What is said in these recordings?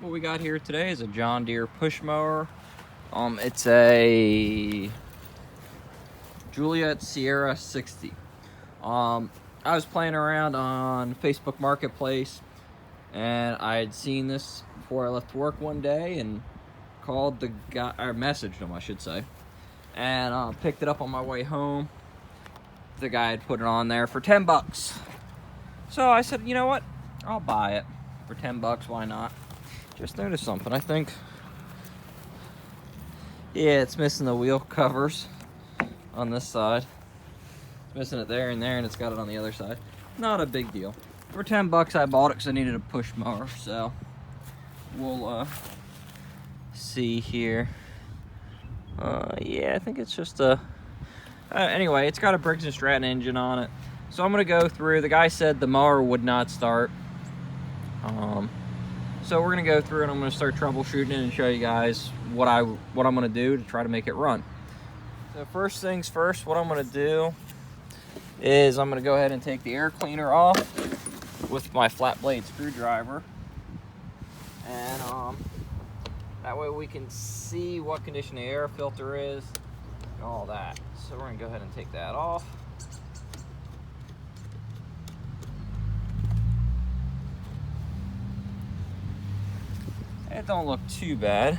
What we got here today is a John Deere push mower. It's a Juliet Sierra 60. I was playing around on Facebook Marketplace and I had seen this before I left work one day and called the guy, or messaged him I should say, and picked it up on my way home. The guy had put it on there for 10 bucks. So I said, you know what, I'll buy it for 10 bucks, why not? Just noticed something, I think. Yeah, it's missing the wheel covers on this side. It's missing it there, and it's got it on the other side. Not a big deal. For 10 bucks I bought it because I needed a push mower, so we'll see here. Yeah, I think it's just a... anyway, it's got a Briggs & Stratton engine on it. So I'm gonna go through. The guy said the mower would not start. So we're gonna go through and I'm gonna start troubleshooting it and show you guys what I'm gonna do to try to make it run. So first things first, what I'm gonna do is I'm gonna go ahead and take the air cleaner off with my flat blade screwdriver, and that way we can see what condition the air filter is and all that. So we're gonna go ahead and take that off. It don't look too bad.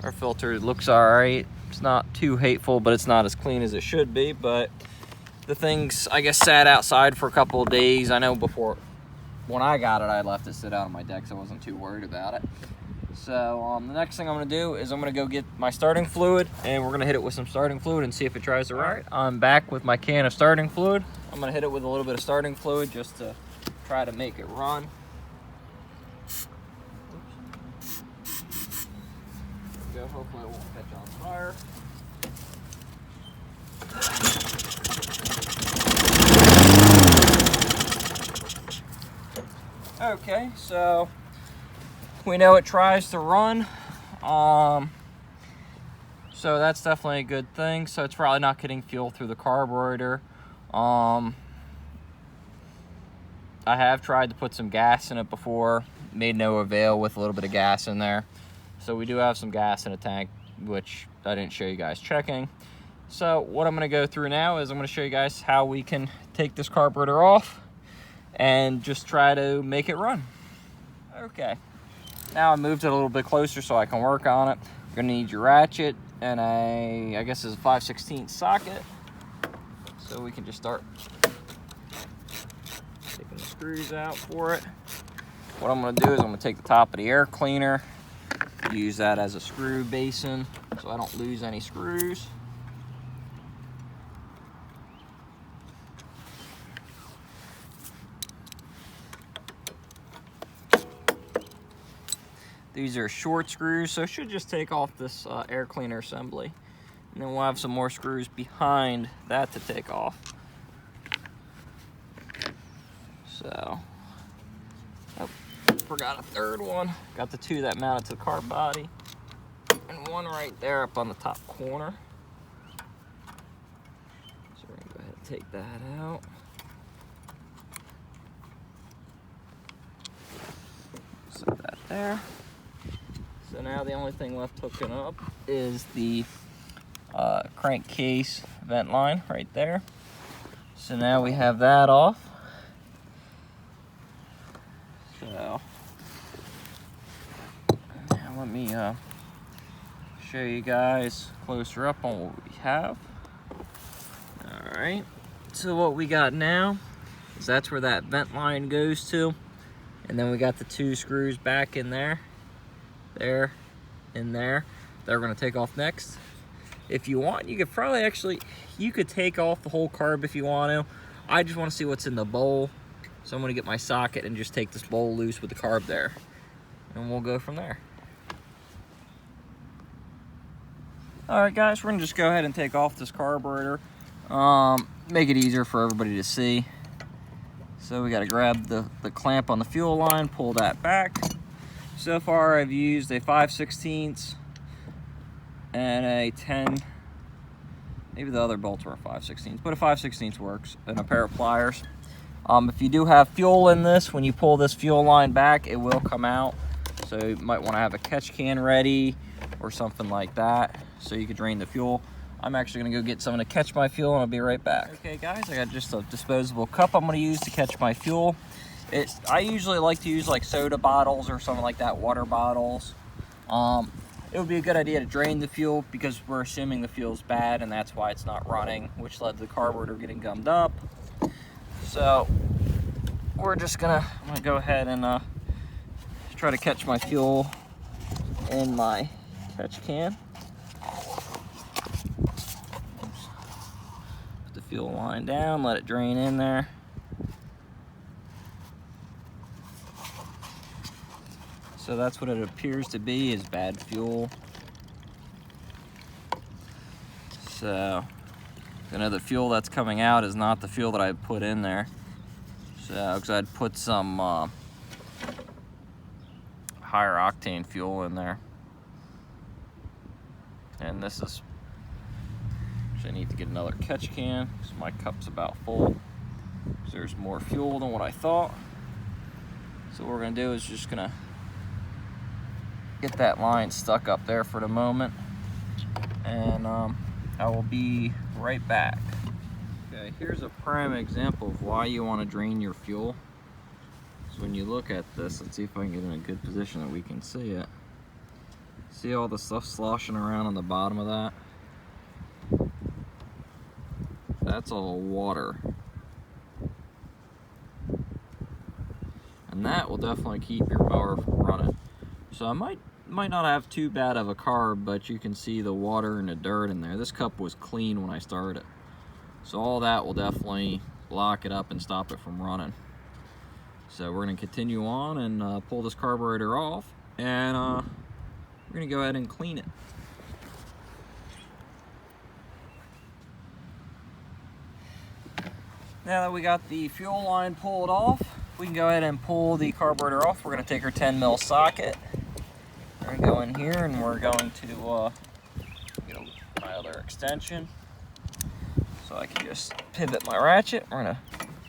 Our filter looks all right. It's not too hateful, but it's not as clean as it should be. But the thing's, I guess, sat outside for a couple of days. I know before, when I got it, I left it sit out on my deck, so I wasn't too worried about it. So the next thing I'm gonna do is I'm gonna go get my starting fluid, and we're gonna hit it with some starting fluid and see if it tries to run. All right, I'm back with my can of starting fluid. I'm gonna hit it with a little bit of starting fluid just to try to make it run. Go. Hopefully it won't catch on fire. Okay, so we know it tries to run. So that's definitely a good thing. So it's probably not getting fuel through the carburetor. I have tried to put some gas in it before, made no avail with a little bit of gas in there. So we do have some gas in a tank, which I didn't show you guys checking. So what I'm gonna go through now is I'm gonna show you guys how we can take this carburetor off and just try to make it run. Okay, now I moved it a little bit closer so I can work on it. You're gonna need your ratchet and I guess it's a 5/16 socket. So we can just start taking the screws out for it. What I'm gonna do is I'm gonna take the top of the air cleaner, use that as a screw basin so I don't lose any screws. These are short screws, so it should just take off this air cleaner assembly. And then we'll have some more screws behind that to take off. So, oh, forgot a third one. Got the two that mounted to the car body, and one right there up on the top corner. So we're gonna go ahead and take that out. Set that there. So now the only thing left hooking up is the crankcase vent line right there. So now we have that off. So now let me show you guys closer up on what we have. All right, so what we got now is that's where that vent line goes to, and then we got the two screws back in there, there, in there, that we're gonna take off next. If you want, you could probably you could take off the whole carb if you want to. I just want to see what's in the bowl, so I'm gonna get my socket and just take this bowl loose with the carb there, and we'll go from there. All right, guys, we're gonna just go ahead and take off this carburetor. Make it easier for everybody to see. So we gotta grab the clamp on the fuel line, pull that back. So far I've used a 5/16 and a 10, maybe the other bolts were 5/16, but a 5/16 works, and a pair of pliers. If you do have fuel in this, when you pull this fuel line back, it will come out. So you might want to have a catch can ready or something like that so you could drain the fuel. I'm actually gonna go get someone to catch my fuel and I'll be right back. Okay guys, I got just a disposable cup I'm gonna use to catch my fuel. I usually like to use like soda bottles or something like that, water bottles. It would be a good idea to drain the fuel because we're assuming the fuel's bad and that's why it's not running, which led to the carburetor getting gummed up. So I'm gonna go ahead and try to catch my fuel in my catch can. Put the fuel line down, let it drain in there. So that's what it appears to be, is bad fuel. So I know the fuel that's coming out is not the fuel that I put in there. So, because I'd put some higher octane fuel in there. And this is, actually I need to get another catch can because my cup's about full. So there's more fuel than what I thought. So what we're gonna do is just gonna get that line stuck up there for the moment, and I will be right back. Okay, here's a prime example of why you want to drain your fuel. So when you look at this, let's see if I can get in a good position that we can see it. See all the stuff sloshing around on the bottom of that? That's all water. And that will definitely keep your mower from running. So I might not have too bad of a carb, but you can see the water and the dirt in there. This cup was clean when I started. So all that will definitely lock it up and stop it from running. So we're gonna continue on and pull this carburetor off, and we're gonna go ahead and clean it. Now that we got the fuel line pulled off, we can go ahead and pull the carburetor off. We're gonna take our 10 mil socket. We're gonna go in here and we're going to get my other extension so I can just pivot my ratchet. We're gonna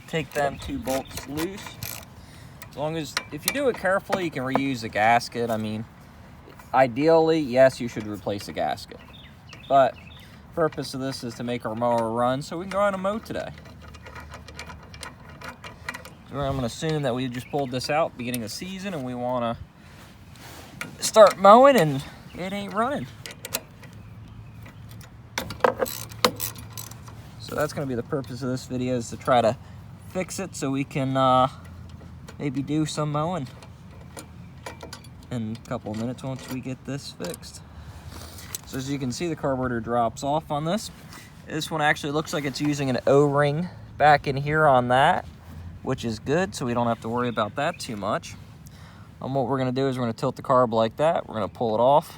take them 2 bolts loose. As long as, if you do it carefully, you can reuse the gasket. I mean, ideally, yes, you should replace the gasket. But the purpose of this is to make our mower run so we can go out and mow today. So I'm gonna assume that we just pulled this out beginning of season and we wanna start mowing and it ain't running. So that's going to be the purpose of this video, is to try to fix it so we can maybe do some mowing in a couple of minutes once we get this fixed. So as you can see, the carburetor drops off on this. This one actually looks like it's using an O-ring back in here on that, which is good, so we don't have to worry about that too much. What we're gonna do is we're gonna tilt the carb like that. We're gonna pull it off.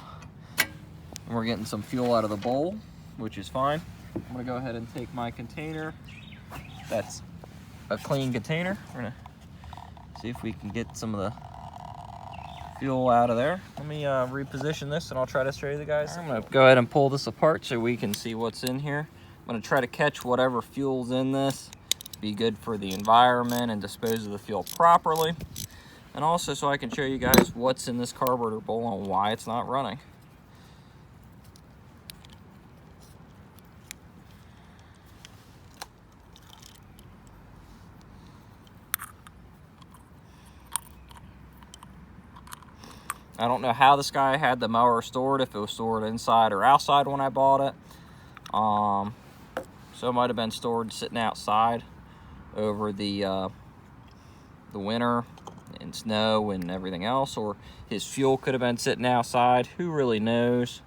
And we're getting some fuel out of the bowl, which is fine. I'm gonna go ahead and take my container. That's a clean container. We're gonna see if we can get some of the fuel out of there. Let me reposition this and I'll try to show you the guys. I'm gonna go ahead and pull this apart so we can see what's in here. I'm gonna try to catch whatever fuel's in this. Be good for the environment and dispose of the fuel properly. And also so I can show you guys what's in this carburetor bowl and why it's not running. I don't know how this guy had the mower stored, if it was stored inside or outside when I bought it. So it might have been stored sitting outside over the winter and snow and everything else, or his fuel could have been sitting outside. Who really knows?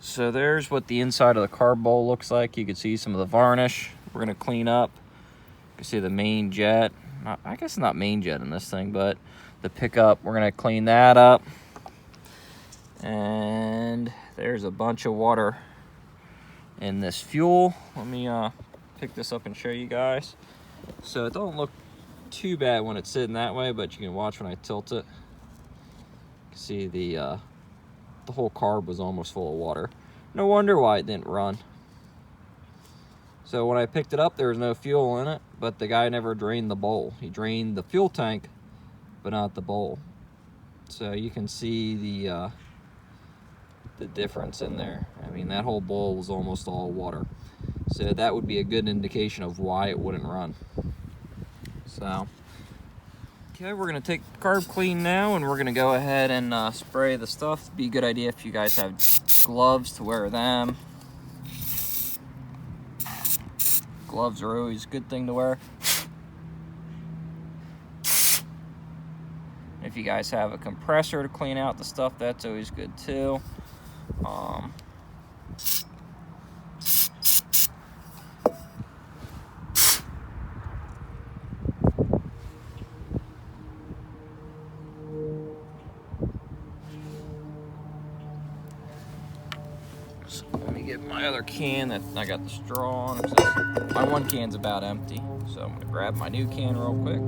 So there's what the inside of the carb bowl looks like. You can see some of the varnish. We're gonna clean up. You can see the main jet. I guess not main jet in this thing, but the pickup, we're gonna clean that up. And there's a bunch of water in this fuel. Let me pick this up and show you guys. So it don't look too bad when it's sitting that way, but you can watch when I tilt it. You can see the whole carb was almost full of water. No wonder why it didn't run. So when I picked it up, there was no fuel in it, but the guy never drained the bowl. He drained the fuel tank, but not the bowl. So you can see the difference in there. I mean, that whole bowl was almost all water. So that would be a good indication of why it wouldn't run. So, okay, we're gonna take Carb Clean now, and we're gonna go ahead and spray the stuff. It'd be a good idea if you guys have gloves to wear them. Gloves are always a good thing to wear. If you guys have a compressor to clean out the stuff, that's always good too. So let me get my other can that I got the straw on. My one can's about empty, so I'm gonna grab my new can real quick.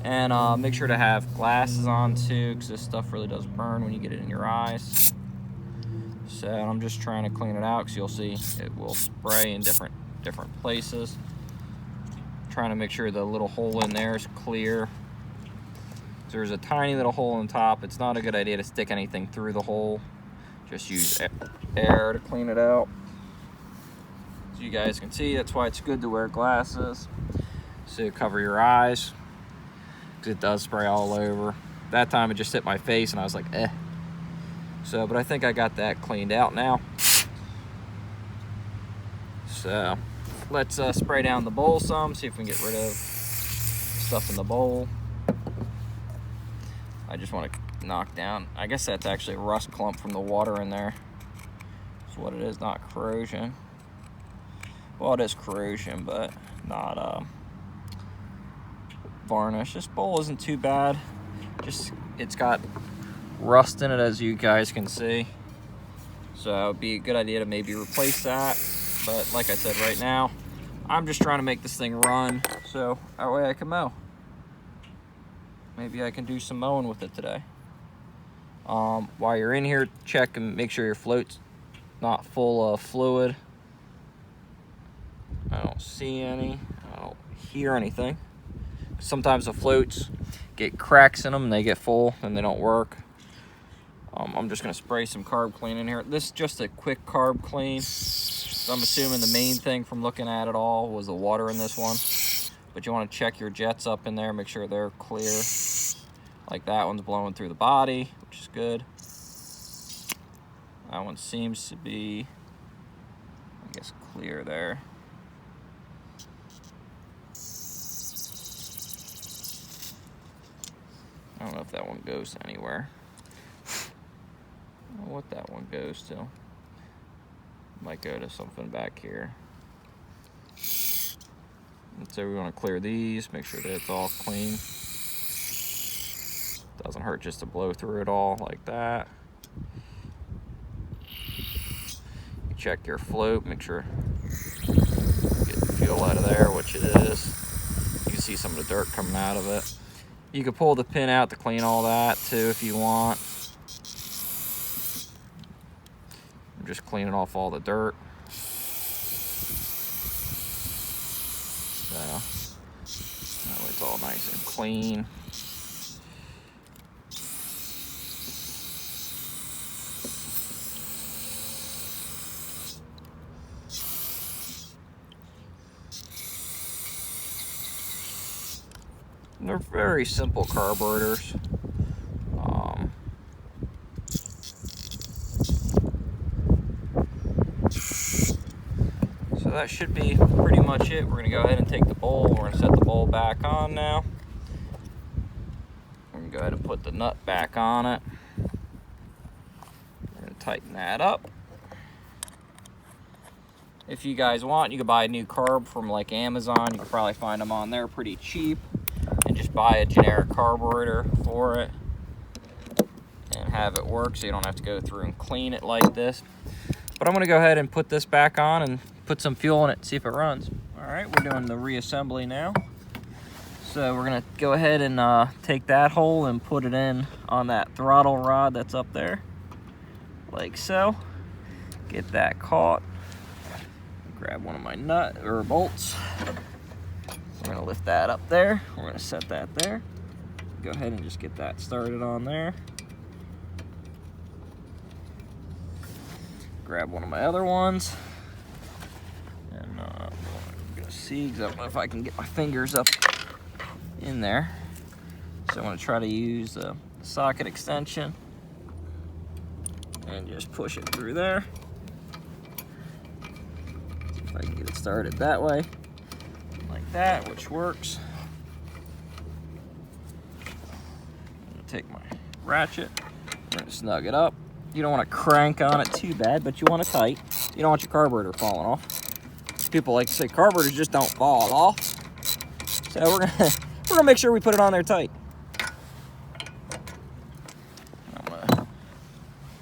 And make sure to have glasses on too, because this stuff really does burn when you get it in your eyes. So I'm just trying to clean it out, because you'll see it will spray in different places. Trying to make sure the little hole in there is clear. There's a tiny little hole on top. It's not a good idea to stick anything through the hole. Just use air to clean it out. So you guys can see, that's why it's good to wear glasses. So cover your eyes, because it does spray all over. That time it just hit my face and I was like, eh. So, but I think I got that cleaned out now. So let's spray down the bowl some, see if we can get rid of stuff in the bowl. I just want to knock down, I guess that's actually a rust clump from the water in there. That's what it is, not corrosion. Well, it is corrosion, but not varnish. This bowl isn't too bad. Just, it's got rust in it, as you guys can see. So it'd be a good idea to maybe replace that. But like I said, right now, I'm just trying to make this thing run, so that way I can mow. Maybe I can do some mowing with it today. While you're in here, check and make sure your float's not full of fluid. I don't see any. I don't hear anything. Sometimes the floats get cracks in them and they get full and they don't work. I'm just gonna spray some Carb Clean in here. This is just a quick Carb Clean. So I'm assuming the main thing from looking at it all was the water in this one. But you want to check your jets up in there, make sure they're clear. Like that one's blowing through the body, which is good. That one seems to be, I guess, clear there. I don't know if that one goes anywhere. I don't know what that one goes to. Might go to something back here. And so we want to clear these, make sure that it's all clean. Doesn't hurt just to blow through it all like that. You check your float, make sure get the fuel out of there, which it is. You can see some of the dirt coming out of it. You can pull the pin out to clean all that too if you want. I'm just cleaning off all the dirt. So that way it's all nice and clean. And they're very simple carburetors. So that should be pretty much it. We're gonna go ahead and take the bowl. We're gonna set the bowl back on now. We're gonna go ahead and put the nut back on it. We're gonna tighten that up. If you guys want, you can buy a new carb from like Amazon. You can probably find them on there pretty cheap. And just buy a generic carburetor for it and have it work, so you don't have to go through and clean it like this. But I'm gonna go ahead and put this back on and put some fuel in it and see if it runs. All right, we're doing the reassembly now. So we're gonna go ahead and take that hole and put it in on that throttle rod that's up there, like so. Get that caught. Grab one of my bolts. We're gonna lift that up there. We're gonna set that there. go ahead and just get that started on there. Grab one of my other ones. And I'm gonna see, because I don't know if I can get my fingers up in there. So I'm gonna try to use the socket extension and just push it through there. See if I can get it started that way, like that, which works. I'm gonna take my ratchet, we're gonna snug it up. You don't want to crank on it too bad, but you want it tight. You don't want your carburetor falling off. People like to say carburetors just don't fall off. So we're gonna make sure we put it on there tight. I'm gonna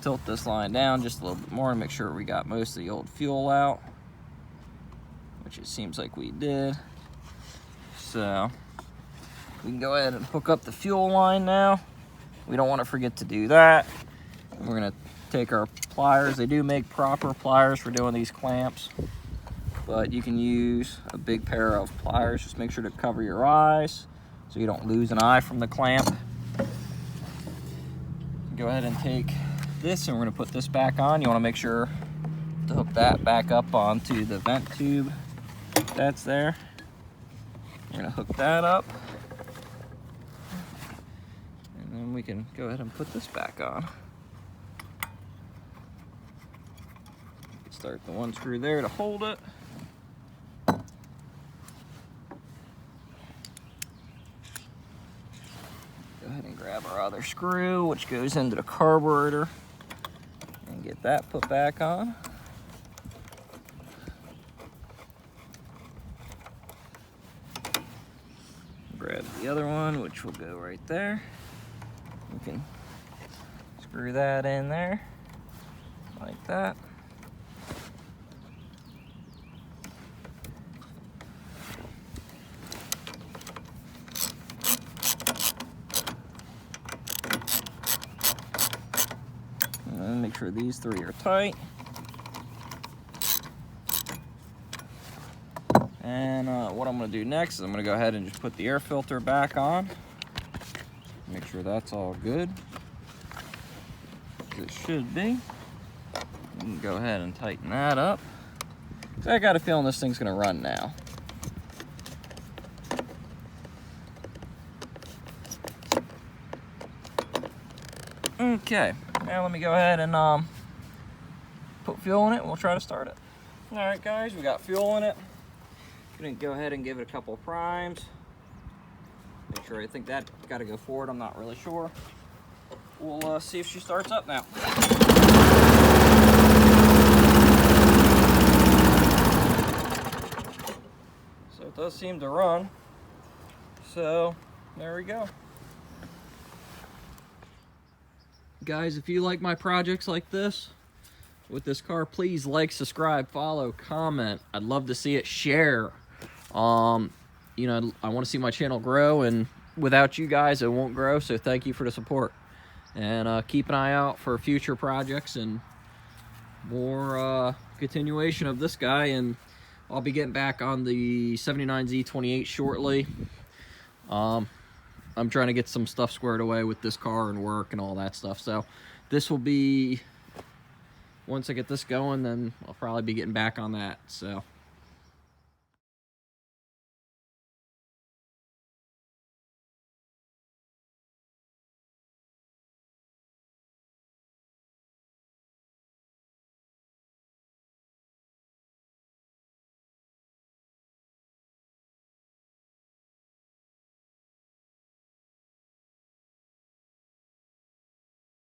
tilt this line down just a little bit more and make sure we got most of the old fuel out, which it seems like we did. So we can go ahead and hook up the fuel line now. We don't want to forget to do that. We're gonna take our pliers. They do make proper pliers for doing these clamps, but you can use a big pair of pliers. Just make sure to cover your eyes so you don't lose an eye from the clamp. Go ahead and take this and we're gonna put this back on. You wanna make sure to hook that back up onto the vent tube that's there. We're gonna hook that up. And then we can go ahead and put this back on. Start the one screw there to hold it. Go ahead and grab our other screw, which goes into the carburetor, and get that put back on. Grab the other one, which will go right there. We can screw that in there, like that. And make sure these three are tight. And what I'm going to do next is I'm going to go ahead and just put the air filter back on. Make sure that's all good, as it should be. We can go ahead and tighten that up. So I got a feeling this thing's going to run now. Okay, now let me go ahead and put fuel in it and we'll try to start it. All right, guys, we got fuel in it. I'm gonna go ahead and give it a couple of primes. Make sure, I think that got to go forward, I'm not really sure. We'll see if she starts up now. So it does seem to run. So there we go. Guys, if you like my projects like this with this car, please like, subscribe, follow, comment. I'd love to see it. Share. You know, I want to see my channel grow, and without you guys it won't grow, so thank you for the support. And keep an eye out for future projects and more continuation of this guy, and I'll be getting back on the 79Z28 shortly. I'm trying to get some stuff squared away with this car and work and all that stuff. So this will be, once I get this going, then I'll probably be getting back on that. So